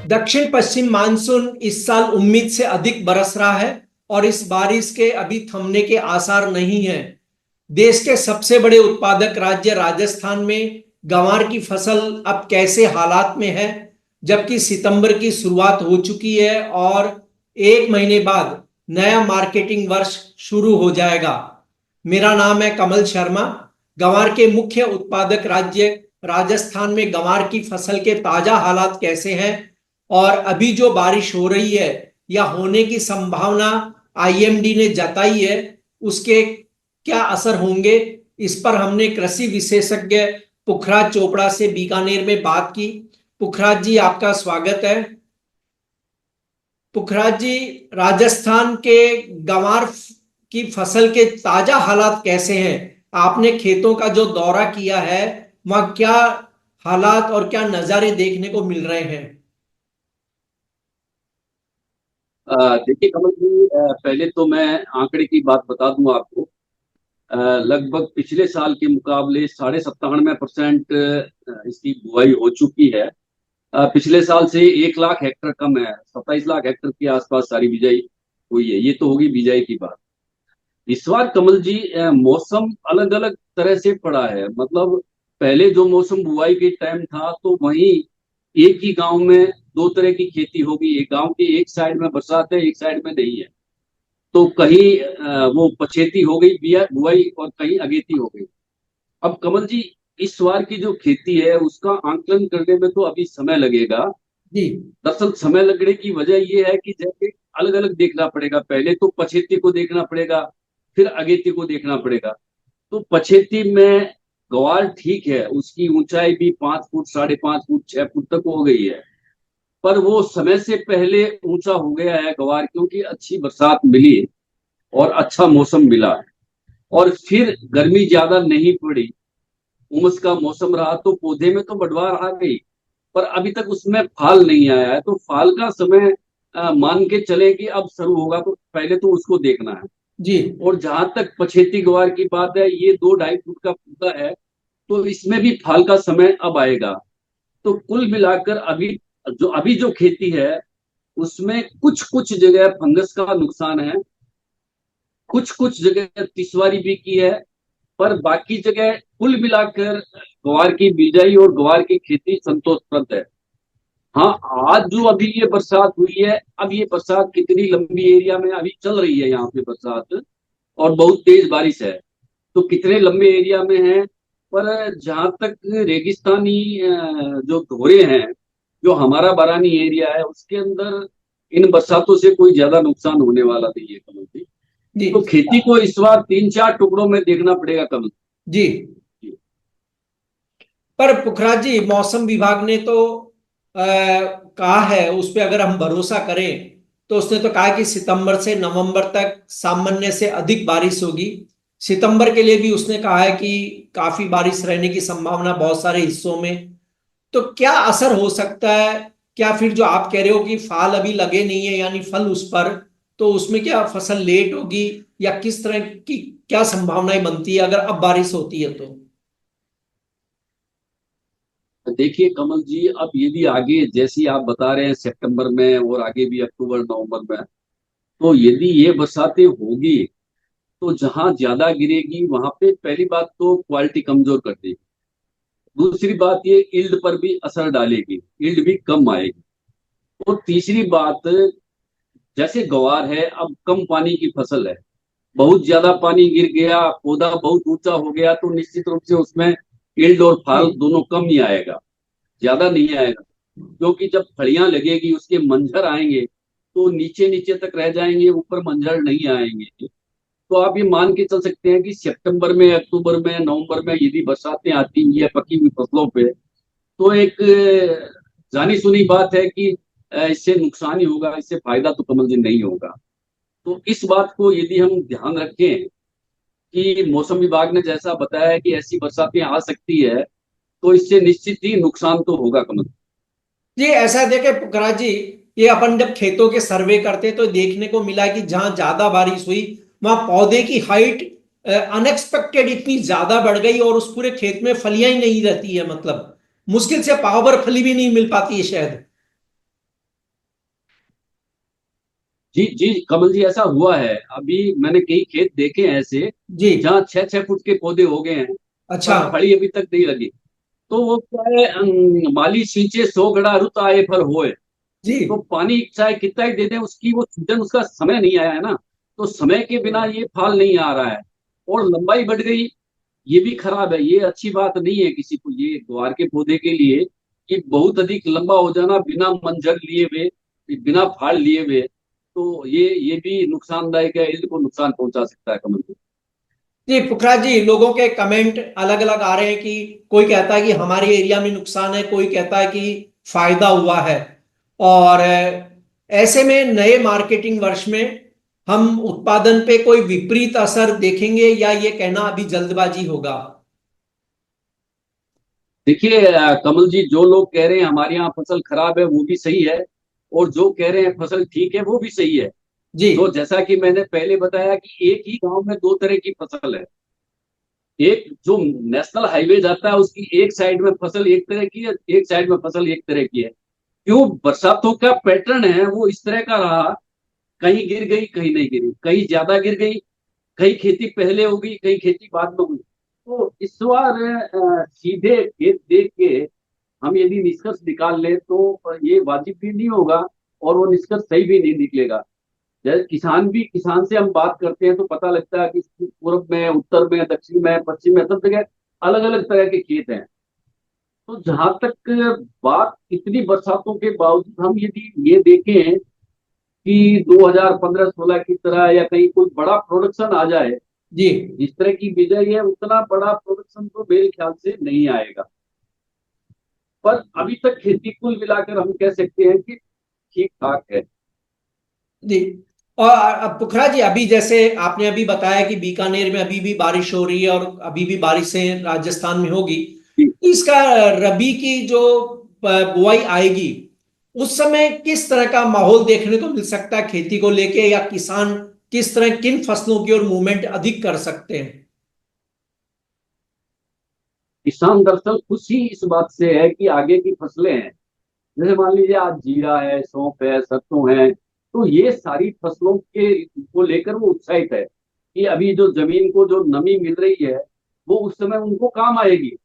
दक्षिण पश्चिम मानसून इस साल उम्मीद से अधिक बरस रहा है और इस बारिश के अभी थमने के आसार नहीं है। देश के सबसे बड़े उत्पादक राज्य राजस्थान में गंवार की फसल अब कैसे हालात में है, जबकि सितंबर की शुरुआत हो चुकी है और एक महीने बाद नया मार्केटिंग वर्ष शुरू हो जाएगा। मेरा नाम है कमल शर्मा। गंवार के मुख्य उत्पादक राज्य राजस्थान में गंवार की फसल के ताजा हालात कैसे हैं और अभी जो बारिश हो रही है या होने की संभावना आईएमडी ने जताई है उसके क्या असर होंगे, इस पर हमने कृषि विशेषज्ञ पुखराज चोपड़ा से बीकानेर में बात की। पुखराज जी, आपका स्वागत है। पुखराज जी, राजस्थान के गंवार की फसल के ताजा हालात कैसे हैं? आपने खेतों का जो दौरा किया है वहां क्या हालात और क्या नजारे देखने को मिल रहे हैं? देखिए कमल जी, पहले तो मैं आंकड़े की बात बता दूं आपको। लगभग पिछले साल के मुकाबले 97% इसकी बुआई हो चुकी है। पिछले साल से 1 लाख हेक्टर कम है, 27 लाख हेक्टर के आसपास सारी बिजाई हुई है। ये तो होगी बिजाई की बात। इस बार कमल जी, मौसम अलग अलग तरह से पड़ा है। मतलब पहले जो मौसम बुआई के टाइम था तो वहीं एक ही गांव में दो तरह की खेती होगी। एक गांव के एक साइड में बरसात है, एक साइड में नहीं है। तो कहीं वो पछेती हो गई बिया बुआई और कहीं अगेती हो गई। अब कमल जी, इस बार की जो खेती है उसका आंकलन करने में तो अभी समय लगेगा। जी। दरअसल समय लगने की वजह ये है कि जैसे अलग अलग देखना पड़ेगा। पहले तो पछेती को देखना पड़ेगा, फिर अगेती को देखना पड़ेगा। तो पछेती में ग्वार ठीक है, उसकी ऊंचाई भी 5 फुट, 5.5 फुट, 6 फुट तक हो गई है। पर वो समय से पहले ऊंचा हो गया है ग्वार, क्योंकि अच्छी बरसात मिली और अच्छा मौसम मिला। और फिर गर्मी ज्यादा नहीं पड़ी, उमस का मौसम रहा, तो पौधे में तो बढ़वार आ गई। पर अभी तक उसमें फाल नहीं आया है। तो फाल का समय मान के चले कि अब शुरू होगा, तो पहले तो उसको देखना है। जी। और जहां तक पछेती ग्वार की बात है, ये 2-2.5 फुट का पौधा है, तो इसमें भी फाल का समय अब आएगा। तो कुल मिलाकर अभी जो खेती है उसमें कुछ कुछ जगह फंगस का नुकसान है, कुछ कुछ जगह तिसवारी भी की है। पर बाकी जगह कुल मिलाकर ग्वार की बिजाई और ग्वार की खेती संतोषप्रद है। हाँ, आज जो अभी ये बरसात हुई है, अब ये बरसात कितनी लंबी एरिया में अभी चल रही है यहाँ पे बरसात, और बहुत तेज बारिश है। तो कितने लंबे एरिया में है। पर जहां तक रेगिस्तानी जो धोरे हैं, जो हमारा बारानी एरिया है, उसके अंदर इन बरसातों से कोई ज्यादा नुकसान होने वाला नहीं है कमल जी। जी। तो खेती को इस बार 3-4 टुकड़ों में देखना पड़ेगा कमल जी। जी। पर पुखराज जी, मौसम विभाग ने तो कहा है, उस पर अगर हम भरोसा करें तो उसने तो कहा कि सितंबर से नवंबर तक सामान्य से अधिक बारिश होगी। सितंबर के लिए भी उसने कहा है कि काफी बारिश रहने की संभावना बहुत सारे हिस्सों में। तो क्या असर हो सकता है? क्या फिर जो आप कह रहे हो कि फाल अभी लगे नहीं है यानी फल उस पर, तो उसमें क्या फसल लेट होगी या किस तरह की क्या संभावनाएं बनती है अगर अब बारिश होती है तो? देखिए कमल जी, अब यदि आगे जैसी आप बता रहे हैं सितंबर में और आगे भी अक्टूबर नवंबर में, तो यदि ये बरसातें होगी तो जहां ज्यादा गिरेगी वहां पे पहली बात तो क्वालिटी कमजोर कर देगी। दूसरी बात ये इल्ड पर भी असर डालेगी, इल्ड भी कम आएगी। और तीसरी बात, जैसे ग्वार है, अब कम पानी की फसल है, बहुत ज्यादा पानी गिर गया, पौधा बहुत ऊंचा हो गया, तो निश्चित रूप से उसमें इल्ड और जी। फाल दोनों कम ही आएगा, ज्यादा नहीं आएगा। क्योंकि जब फलियां लगेगी उसके मंजर आएंगे तो नीचे नीचे तक रह जाएंगे, ऊपर मंजर नहीं आएंगे। तो आप ये मान के चल सकते हैं कि सितंबर में, अक्टूबर में, नवंबर में यदि बरसातें आती हैं पकी हुई फसलों पे, तो एक जानी सुनी बात है कि इससे नुकसान ही होगा, इससे फायदा तो कमल जी नहीं होगा। तो इस बात को यदि हम ध्यान रखें कि मौसम विभाग ने जैसा बताया है कि ऐसी बरसातें आ सकती है, तो इससे निश्चित ही नुकसान तो होगा कमल। जी, ऐसा देखे पुखराज जी, ये अपन जब खेतों के सर्वे करते तो देखने को मिला कि जहां ज्यादा बारिश हुई वहां पौधे की हाइट अनएक्सपेक्टेड इतनी ज्यादा बढ़ गई और उस पूरे खेत में फलियां ही नहीं रहती है। मतलब मुश्किल से पावर फली भी नहीं मिल पाती है शायद। जी जी कमल जी, ऐसा हुआ है। अभी मैंने कई खेत देखे हैं ऐसे, जी। जहाँ 6-6 फुट के पौधे हो गए हैं, अच्छा। पर फली अभी तक नहीं लगी। तो वो क्या है, माली सींचे 100 घड़ा रुत आए फल होए। जी। तो पानी चाहे कितना ही दे दें, उसकी वो सीजन, उसका समय नहीं आया है ना। तो समय के बिना ये फल नहीं आ रहा है। और लंबाई बढ़ गई, ये भी खराब है, ये अच्छी बात नहीं है किसी को, ये ग्वार के पौधे के लिए कि बहुत अधिक लंबा हो जाना बिना मंजर लिए हुए, बिना फाड़ लिए हुए, तो ये भी नुकसानदायक है, इनको नुकसान पहुंचा सकता है कमल जी। जी पुखराज जी, लोगों के कमेंट अलग अलग आ रहे हैं कि कोई कहता है कि हमारे एरिया में नुकसान है, कोई कहता है कि फायदा हुआ है। और ऐसे में नए मार्केटिंग वर्ष में हम उत्पादन पे कोई विपरीत असर देखेंगे या ये कहना अभी जल्दबाजी होगा? देखिए कमल जी, जो लोग कह रहे हैं हमारे यहाँ फसल खराब है वो भी सही है, और जो कह रहे हैं फसल ठीक है वो भी सही है। जी। तो जैसा कि मैंने पहले बताया कि एक ही गांव में दो तरह की फसल है। एक जो नेशनल हाईवे जाता है उसकी एक साइड में फसल एक तरह की है, एक साइड में फसल एक तरह की है। क्यों? बरसातों का पैटर्न है वो इस तरह का रहा, कहीं गिर गई कहीं नहीं गिरी, कहीं ज्यादा गिर गई, कहीं खेती पहले होगी कहीं खेती बाद में हुई। तो इस बार सीधे खेत देख के हम यदि निष्कर्ष निकाल लें तो ये वाजिब भी नहीं होगा, और वो निष्कर्ष सही भी नहीं निकलेगा। जैसे किसान से हम बात करते हैं तो पता लगता है कि पूर्व में, उत्तर में, दक्षिण में, पश्चिम में, सब जगह अलग अलग तरह के खेत हैं। तो जहां तक बात इतनी बरसातों के बावजूद हम यदि ये देखें कि 2015-16 की तरह या कहीं कोई बड़ा प्रोडक्शन आ जाए, जी। जिस तरह की बिजाई है उतना बड़ा प्रोडक्शन तो मेरे ख्याल से नहीं आएगा। पर अभी तक खेती कुल मिलाकर हम कह सकते हैं कि ठीक ठाक है। जी। और अब पुखरा जी, अभी जैसे आपने अभी बताया कि बीकानेर में अभी भी बारिश हो रही है और अभी भी बारिशें राजस्थान में होगी, जी तो इसका रबी की जो बुआई आएगी उस समय किस तरह का माहौल देखने को मिल सकता है खेती को लेके, या किसान किस तरह किन फसलों की ओर मूवमेंट अधिक कर सकते हैं? किसान दरअसल खुशी इस बात से है कि आगे की फसलें हैं। जैसे मान लीजिए आज जीरा है, सौंफ है, सरसों है, तो ये सारी फसलों के को लेकर वो उत्साहित है कि अभी जो जमीन को जो नमी मिल रही है वो उस समय उनको काम आएगी।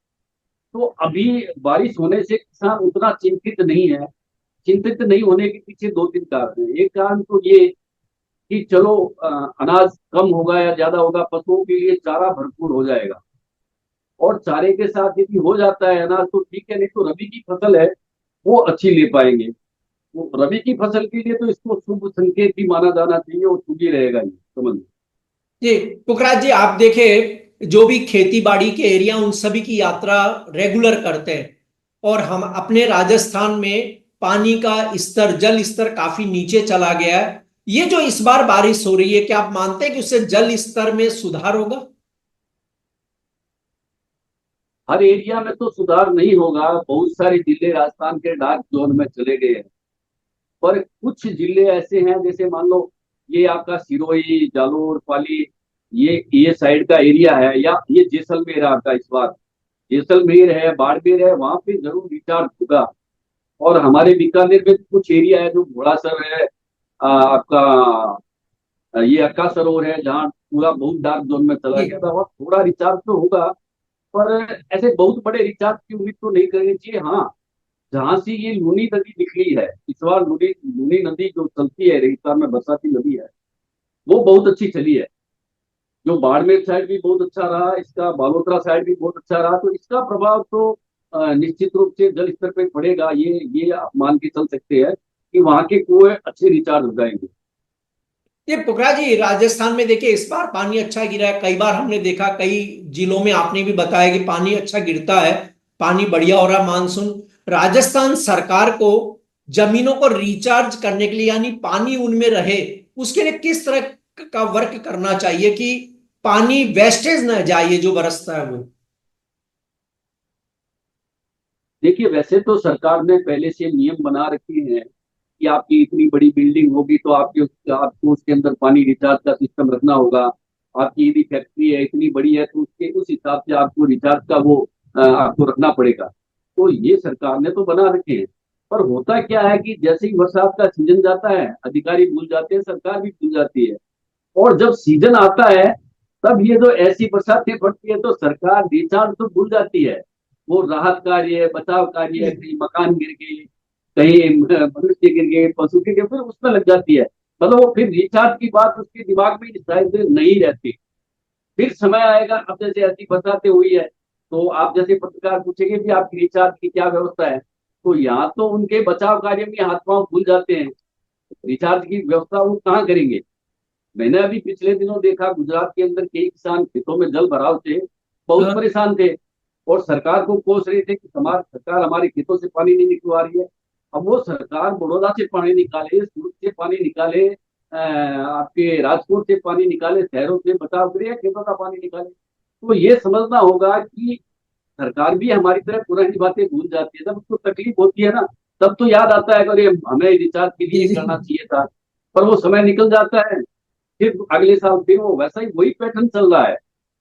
तो अभी बारिश होने से किसान उतना चिंतित नहीं है। चिंतित नहीं होने के पीछे दो तीन कारण है। एक कारण तो ये कि चलो अनाज कम होगा या ज्यादा होगा, पशुओं के लिए चारा भरपूर हो जाएगा, और चारे के साथ यदि हो जाता है अनाज तो ठीक है, नहीं तो रबी की फसल है वो अच्छी ले पाएंगे। तो रबी की फसल के लिए तो इसको शुभ संकेत भी माना जाना चाहिए, और शुभ ही रहेगा ये, समझ लो। जी पुखराज जी, आप देखें जो भी खेती बाड़ी के एरिया उन सभी की यात्रा रेगुलर करते हैं, और हम अपने राजस्थान में पानी का स्तर, जल स्तर काफी नीचे चला गया है। ये जो इस बार बारिश हो रही है, क्या आप मानते हैं कि उससे जल स्तर में सुधार होगा? हर एरिया में तो सुधार नहीं होगा, बहुत सारे जिले राजस्थान के डार्क जोन में चले गए हैं। पर कुछ जिले ऐसे हैं, जैसे मान लो ये आपका सिरोही, जालोर, पाली, ये साइड का एरिया है, या ये जैसलमेर है आपका इस बार, जैसलमेर है, बाड़मेर है, वहां पे जरूर रिचार्ज होगा। और हमारे बीकानेर में कुछ एरिया है जो घोड़ासर है, आपका ये अक्का सरोवर है, जहाँ पूरा बहुत डार्क जोन में चला जी। गया था, और थोड़ा रिचार्ज तो होगा। पर ऐसे बहुत बड़े रिचार्ज की उम्मीद तो नहीं करनी चाहिए। हाँ, जहां से ये लूनी नदी निकली है इस बार, लूनी लूनी नदी जो चलती है रेगिस्तान में, बरसाती नदी है, वो बहुत अच्छी चली है। जो बाड़मेर साइड भी बहुत अच्छा रहा, इसका बालोतरा साइड भी बहुत अच्छा रहा, तो इसका प्रभाव तो निश्चित रूप से जल स्तर पे पड़ेगा। ये आप मान के चल सकते हैं कि वहां के कुएं अच्छे रिचार्ज हो जाएंगे। ये पुखरा जी, राजस्थान में देखिए इस बार पानी अच्छा गिरा है, कई बार हमने देखा, कई जिलों में आपने भी बताया कि पानी अच्छा गिरता है, पानी बढ़िया हो रहा है मानसून। राजस्थान सरकार को जमीनों को रिचार्ज करने के लिए, यानी पानी उनमें रहे, उसके लिए किस तरह का वर्क करना चाहिए कि पानी वेस्टेज ना जाए, ये जो बरसता है वो? देखिए, वैसे तो सरकार ने पहले से नियम बना रखे हैं कि आपकी इतनी बड़ी बिल्डिंग होगी तो आपको उसके अंदर पानी रिचार्ज का सिस्टम रखना होगा। आपकी यदि फैक्ट्री है इतनी बड़ी है तो उसके उस हिसाब से आपको रिचार्ज का वो आपको रखना पड़ेगा। तो ये सरकार ने तो बना रखे हैं। पर होता क्या है कि जैसे ही बरसात का सीजन जाता है, अधिकारी भूल जाते हैं, सरकार भी भूल जाती है। और जब सीजन आता है, तब ये जो ऐसी बरसातें पड़ती है तो सरकार रिचार्ज तो भूल जाती है। वो राहत कार्य, बचाव कार्य, जी कहीं मकान गिर गए, कहीं मनुष्य गिर गए, पशु गिर गए, फिर उसमें लग जाती है। मतलब वो फिर रिचार्ज की बात उसके दिमाग में शायद नहीं रहती। फिर समय आएगा, अब जैसे ऐसी बरसातें हुई है, तो आप जैसे पत्रकार पूछेंगे कि आपकी रिचार्ज की क्या व्यवस्था है, तो यहाँ तो उनके बचाव कार्य में हाथ पांव भूल जाते हैं। रिचार्ज की व्यवस्था वो कहाँ करेंगे। मैंने अभी पिछले दिनों देखा, गुजरात के अंदर कई किसान खेतों में जल भराव से बहुत हाँ परेशान थे, और सरकार को कोस रहे थे कि हमारी सरकार हमारे खेतों से पानी नहीं निकलवा रही है। अब वो सरकार बड़ौदा से पानी निकाले, सूरत से पानी निकाले, आपके राजकोट से पानी निकाले, शहरों से बचाव करे, खेतों का पानी निकाले। तो ये समझना होगा कि सरकार भी हमारी तरह पुरानी बातें भूल जाती है। जब उसको तकलीफ होती है ना, तब तो याद आता है कि अरे हमें रिचार्ज के जी लिए जी करना चाहिए था। पर वो समय निकल जाता है, फिर अगले साल फिर वो वैसा ही वही पैटर्न चल रहा है।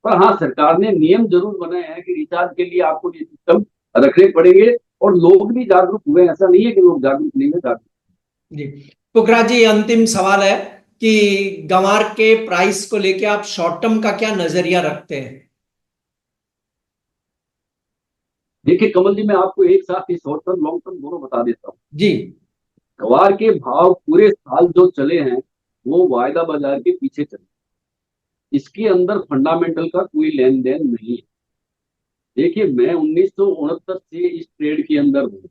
पर हाँ, सरकार ने नियम जरूर बनाए हैं कि रिचार्ज के लिए आपको ये सिस्टम रखने पड़ेंगे, और लोग भी जागरूक हुए। ऐसा नहीं है कि लोग जागरूक नहीं है, जागरूक। जी। पुखराज जी, अंतिम सवाल है कि गंवार के प्राइस को लेके आप शॉर्ट टर्म का क्या नजरिया रखते हैं? देखिए कमल जी, मैं आपको एक साथ ही शॉर्ट टर्म लॉन्ग टर्म दोनों बता देता हूँ। जी ग्वार के भाव पूरे साल जो चले हैं, वो वायदा बाजार के पीछे चले। इसके अंदर फंडामेंटल का कोई लेन देन नहीं है। देखिए, मैं 1969 से इस ट्रेड के अंदर हूँ।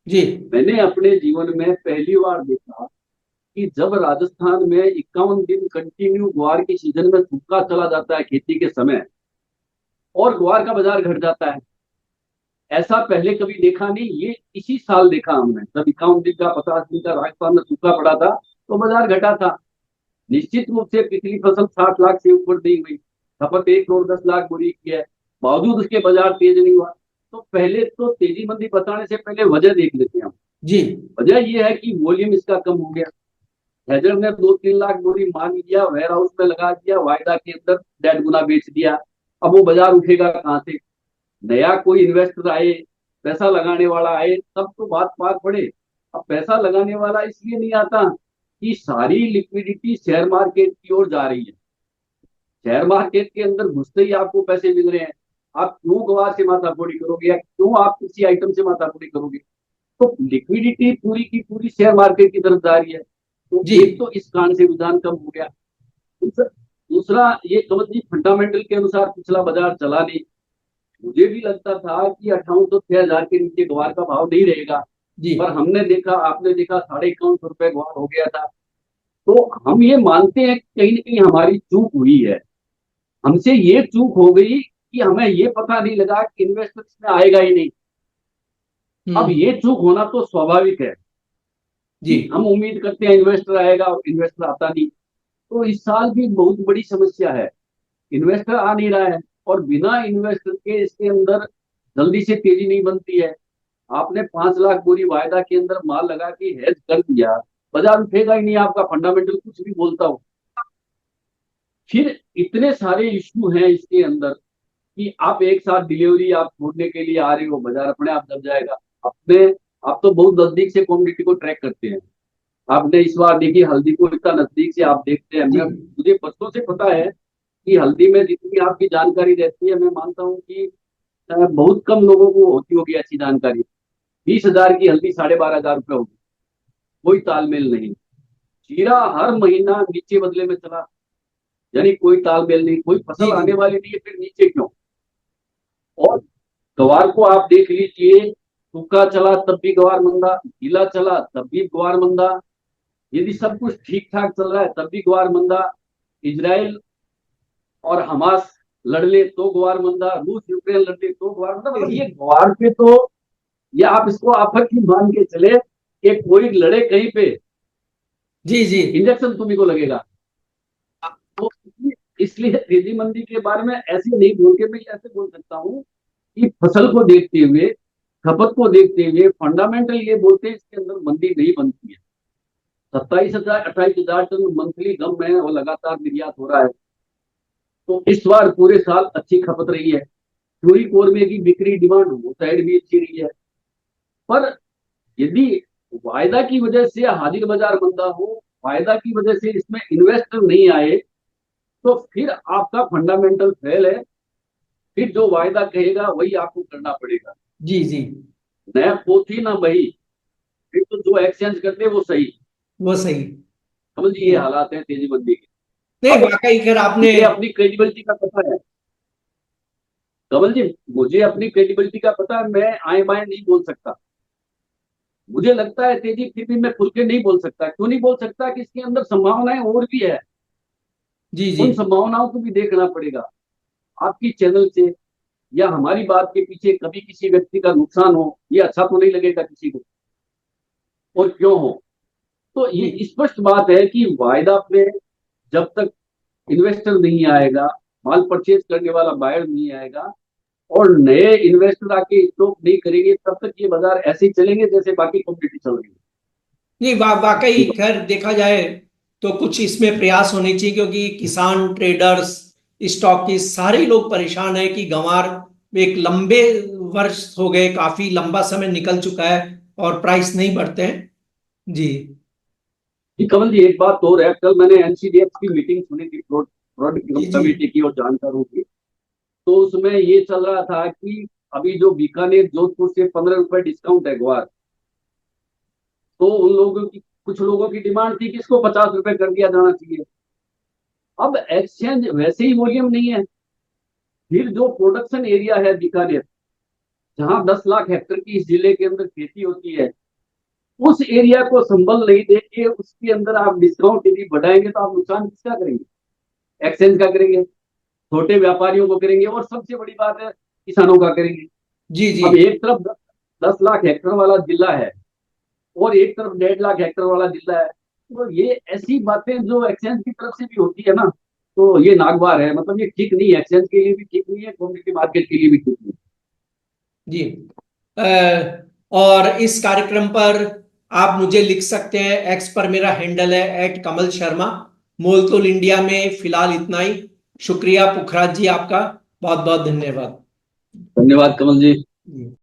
जी मैंने अपने जीवन में पहली बार देखा कि जब राजस्थान में 51 दिन कंटिन्यू ग्वार की सीजन में सूखा चला जाता है खेती के समय, और ग्वार का बाजार घट जाता है। ऐसा पहले कभी देखा नहीं, ये इसी साल देखा हमने, जब 51 दिन का 50 दिन का राजस्थान में सूखा पड़ा था, तो बाजार घटा था। निश्चित रूप से पिछली फसल 60 लाख से ऊपर नहीं हुई, खपत 1 करोड़ 10 लाख बोरी की है, बावजूद उसके बाजार तेज नहीं हुआ। तो पहले तो तेजी मंदी बताने से पहले वजह देख लेते हैं हम। जी वजह यह है कि वॉल्यूम इसका कम हो गया। हैजर ने 2-3 लाख बोरी मान लिया, वेयर हाउस में लगा दिया, वायदा के अंदर 1.5 गुना बेच दिया। अब वो बाजार उठेगा कहाँ से। नया कोई इन्वेस्टर आए, पैसा लगाने वाला आए, तब तो बात पार पड़े। अब पैसा लगाने वाला इसलिए नहीं आता कि सारी लिक्विडिटी शेयर मार्केट की ओर जा रही है। शेयर मार्केट के अंदर घुसते ही आपको पैसे मिल रहे हैं। आप क्यों गवार से माथाफोड़ी करोगे, या क्यों आप किसी आइटम से माथाफोड़ी करोगे। तो लिक्विडिटी पूरी की पूरी शेयर मार्केट की तरफ जा रही है। तो जी एक तो इस कारण से रुझान कम हो गया। दूसरा दूसरा ये कमल जी, फंडामेंटल के अनुसार पिछला बाजार चला नहीं। मुझे भी लगता था कि 5800 से 6000 के नीचे ग्वार का भाव नहीं रहेगा। जी पर हमने देखा, आपने देखा, 5150 रुपए ग्वार हो गया था। तो हम ये मानते हैं कि कहीं ना कहीं हमारी चूक हुई है। हमसे ये चूक हो गई कि हमें ये पता नहीं लगा कि इन्वेस्टर इसमें आएगा ही नहीं। अब हम्म ये चूक होना तो स्वाभाविक है जी कि हम उम्मीद करते हैं इन्वेस्टर आएगा, और इन्वेस्टर आता नहीं। तो इस साल भी बहुत बड़ी समस्या है, इन्वेस्टर आ नहीं रहा है। और बिना इन्वेस्टर के इसके अंदर जल्दी से तेजी नहीं बनती है। आपने 5 लाख बोरी वायदा के अंदर माल लगा के हेज कर दिया, बाजार उठेगा ही नहीं, आपका फंडामेंटल कुछ भी बोलता हो। फिर इतने सारे इश्यू हैं इसके अंदर कि आप एक साथ डिलीवरी आप छोड़ने के लिए आ रहे हो, बाजार अपने आप दब जाएगा। अपने आप तो बहुत नजदीक से कॉमोडिटी को ट्रैक करते हैं। आपने इस बार देखिए, हल्दी को इतना नजदीक से आप देखते हैं। जी मुझे बच्चों से पता है कि हल्दी में जितनी आपकी जानकारी रहती है, मैं मानता हूँ कि बहुत कम लोगों को होती होगी ऐसी जानकारी। 20,000 की हल्दी 12,500 होगी, कोई तालमेल नहीं। जीरा हर महीना नीचे बदले में चला, यानी कोई तालमेल नहीं, कोई जी फसल जी आने वाली नहीं है, फिर नीचे क्यों। और गवार को आप देख लीजिए, सूखा चला तब भी गवार मंदा, गीला चला तब भी गवार मंदा। यदि सब कुछ ठीक ठाक चल रहा है तब भी ग्वार मंदा। इजराइल और हमास लड़ ले तो ग्वार मंदा, रूस यूक्रेन लड़ ले तो ग्वार मंदा। मतलब ये ग्वार पे तो, ये आप इसको आफत की मान के चले कि कोई लड़े कहीं पे, जी जी इंजेक्शन तुम्ही को लगेगा। तो इसलिए तेजी मंदी के बारे में ऐसे नहीं बोल के, मैं ऐसे बोल सकता हूँ कि फसल को देखते हुए, खपत को देखते हुए, फंडामेंटल ये बोलते हैं इसके अंदर मंदी नहीं बनती है। 27,000 28,000 टन मंथली गम में वो लगातार निर्यात हो रहा है। तो इस बार पूरे साल अच्छी खपत रही है। चूरी कोरमे की बिक्री डिमांड वो साइड भी अच्छी रही है। पर यदि वायदा की वजह से हाजिर बाजार मंदा हो, वायदा की वजह से इसमें इन्वेस्टर नहीं आए, तो फिर आपका फंडामेंटल फेल है। फिर जो वायदा कहेगा वही आपको करना पड़ेगा। जी जी। नया पोथी ना बही, फिर तो जो एक्सचेंज करते वो सही। वो सही। समझ लीजिए ये हालात है तेजी मंदी के। नहीं, अब वाकई खैर आपने। मुझे अपनी क्रेडिबिलिटी का पता है कमल जी, मुझे अपनी क्रेडिबिलिटी का पता है, मैं आए बाएं नहीं बोल सकता। मुझे लगता है तेजी, फिर भी मैं खुल के नहीं बोल सकता। क्यों नहीं बोल सकता? कि इसके अंदर संभावनाएं और भी है। जी जी। उन संभावनाओं को भी देखना पड़ेगा। आपकी चैनल से या हमारी बात के पीछे कभी किसी व्यक्ति का नुकसान हो, ये अच्छा तो नहीं लगेगा किसी को। और क्यों हो? तो ये स्पष्ट बात है कि वायदा पे जब तक इन्वेस्टर नहीं आएगा, माल परचेज करने वाला बायर नहीं आएगा, और नए इन्वेस्टर आके स्टॉक नहीं करेंगे, तब तक ये बाजार ऐसे ही चलेंगे जैसे बाकी कम्युनिटी चल रही है। नहीं, वाकई खैर देखा जाए तो कुछ इसमें प्रयास होने चाहिए, क्योंकि किसान, ट्रेडर्स, स्टॉकिस्ट सारे लोग परेशान है कि गंवार एक लंबे वर्ष हो गए, काफी लंबा समय निकल चुका है और प्राइस नहीं बढ़ते हैं। जी जी कमल जी, एक बात और है। कल मैंने एनसीडीएफ की मीटिंग सुनी थी, जी। जी कमेटी की और जानकारों की। तो उसमें ये चल रहा था कि अभी जो बीकानेर जोधपुर से 15 रुपए डिस्काउंट है ग्वार, तो उन लोगों की, कुछ लोगों की डिमांड थी कि इसको 50 रुपए कर दिया जाना चाहिए। अब एक्सचेंज वैसे ही वॉल्यूम नहीं है। फिर जो प्रोडक्शन एरिया है बीकानेर, जहां 10 लाख हेक्टेयर की इस जिले के अंदर खेती होती है, उस एरिया को संबल नहीं देंगे, उसके अंदर आप डिस्काउंट यदि बढ़ाएंगे तो आप नुकसान किसका करेंगे? एक्सचेंज का करेंगे, छोटे व्यापारियों को करेंगे, और सबसे बड़ी बात है किसानों का करेंगे। जी। जी अब एक तरफ 10 लाख हेक्टेयर वाला जिला है और एक तरफ 1.5 लाख हेक्टेयर वाला जिला है। तो ये ऐसी बातें जो एक्सचेंज की तरफ से भी होती है ना, तो ये नागवार है। मतलब ये ठीक नहीं है, एक्सचेंज के लिए भी ठीक नहीं है, कम्युनिटी मार्केट के लिए भी ठीक नहीं है। जी। और इस कार्यक्रम पर आप मुझे लिख सकते हैं, एक्स पर मेरा हैंडल है @कमल शर्मा। मोलतोल इंडिया में फिलहाल इतना ही। शुक्रिया पुखराज जी, आपका बहुत बहुत धन्यवाद। धन्यवाद कमल जी। जी।